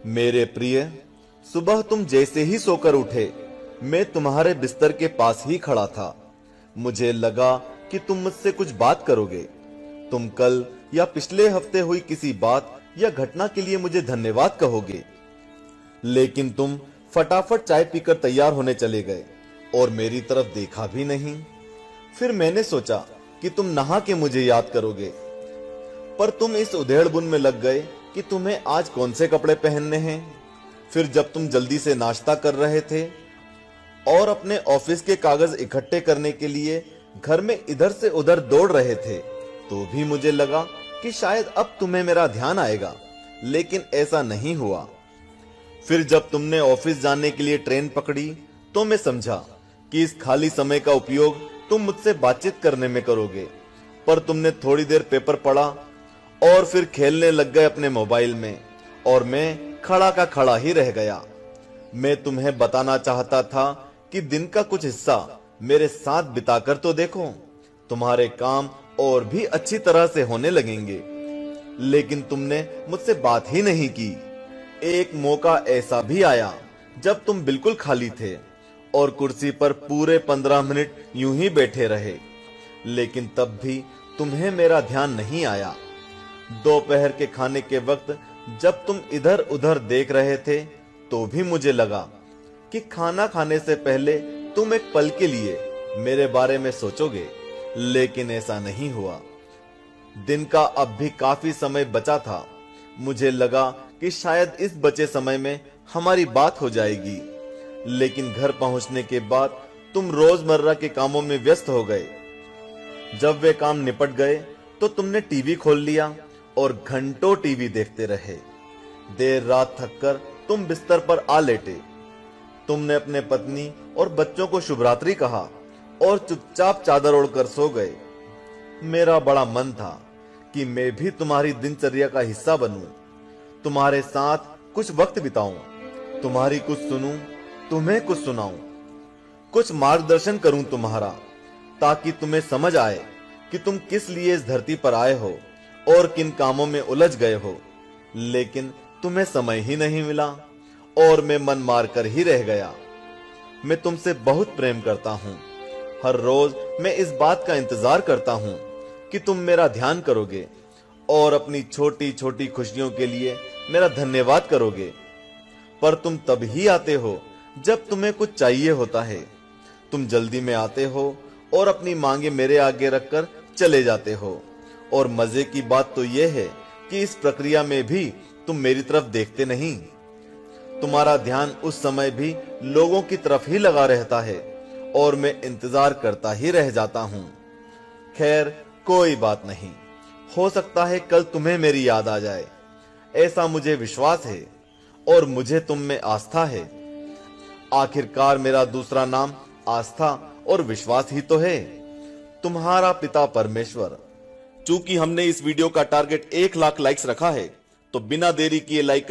मेरे प्रिय, सुबह तुम जैसे ही सोकर उठे, मैं तुम्हारे बिस्तर के पास ही खड़ा था। मुझे लगा कि तुम मुझसे कुछ बात करोगे। तुम कल या पिछले हफ्ते हुई किसी बात या घटना के लिए मुझे धन्यवाद कहोगे, लेकिन तुम फटाफट चाय पीकर तैयार होने चले गए और मेरी तरफ देखा भी नहीं। फिर मैंने सोचा कि तुम नहा के मुझे याद करोगे, पर तुम इस उधेड़बुन में लग गए कि तुम्हें आज कौन से कपड़े पहनने हैं। फिर जब तुम जल्दी से नाश्ता कर रहे थे और अपने ऑफिस के कागज इकट्ठे करने के लिए घर में इधर से उधर दौड़ रहे थे, तो भी मुझे लगा कि शायद अब तुम्हें मेरा ध्यान आएगा, लेकिन ऐसा नहीं हुआ। फिर जब तुमने ऑफिस जाने के लिए ट्रेन पकड़ी, तो मैं समझा कि इस खाली समय का उपयोग तुम मुझसे बातचीत करने में करोगे, पर तुमने थोड़ी देर पेपर पढ़ा और फिर खेलने लग गए अपने मोबाइल में, और मैं खड़ा का खड़ा ही रह गया। मैं तुम्हें बताना चाहता था कि दिन का कुछ हिस्सा मेरे साथ बिताकर तो देखो, तुम्हारे काम और भी अच्छी तरह से होने लगेंगे, लेकिन तुमने मुझसे बात ही नहीं की। एक मौका ऐसा भी आया जब तुम बिल्कुल खाली थे और कुर्सी पर पूरे 15 मिनट यूं ही बैठे रहे, लेकिन तब भी तुम्हें मेरा ध्यान नहीं आया। दोपहर के खाने के वक्त जब तुम इधर उधर देख रहे थे, तो भी मुझे लगा कि खाना खाने से पहले तुम एक पल के लिए मेरे बारे में सोचोगे, लेकिन ऐसा नहीं हुआ। दिन का अब भी काफी समय बचा था। मुझे लगा कि शायद इस बचे समय में हमारी बात हो जाएगी, लेकिन घर पहुंचने के बाद तुम रोजमर्रा के कामों में व्यस्त हो गए। जब वे काम निपट गए तो तुमने टीवी खोल लिया और घंटों टीवी देखते रहे। देर रात थककर तुम बिस्तर पर आ लेटे। तुमने अपने पत्नी और बच्चों को शुभ रात्रि कहा और चुपचाप चादर ओढ़कर सो गए। मेरा बड़ा मन था कि मैं भी तुम्हारी दिनचर्या का हिस्सा बनूं, तुम्हारे साथ कुछ वक्त बिताऊं, तुम्हारी कुछ सुनूं, तुम्हें कुछ सुनाऊं, कुछ मार्गदर्शन करूं तुम्हारा, ताकि तुम्हें समझ आए कि तुम किस लिए इस धरती पर आए हो और किन कामों में उलझ गए हो। लेकिन तुम्हें समय ही नहीं मिला और मैं मन मार कर ही रह गया। मैं तुमसे बहुत प्रेम करता हूं। हर रोज मैं इस बात का इंतजार करता हूं कि तुम मेरा ध्यान करोगे और अपनी छोटी छोटी खुशियों के लिए मेरा धन्यवाद करोगे। पर तुम तब ही आते हो जब तुम्हें कुछ चाहिए होता है। तुम जल्दी में आते हो और अपनी मांगे मेरे आगे रखकर चले जाते हो। और मजे की बात तो यह है कि इस प्रक्रिया में भी तुम मेरी तरफ देखते नहीं। तुम्हारा ध्यान उस समय भी लोगों की तरफ ही लगा रहता है और मैं इंतजार करता ही रह जाता हूं। खैर, कोई बात नहीं, हो सकता है कल तुम्हें मेरी याद आ जाए, ऐसा मुझे विश्वास है और मुझे तुम में आस्था है। आखिरकार मेरा दूसरा नाम आस्था और विश्वास ही तो है। तुम्हारा पिता परमेश्वर। चूंकि हमने इस वीडियो का टारगेट 1 लाख लाइक्स रखा है, तो बिना देरी किए लाइक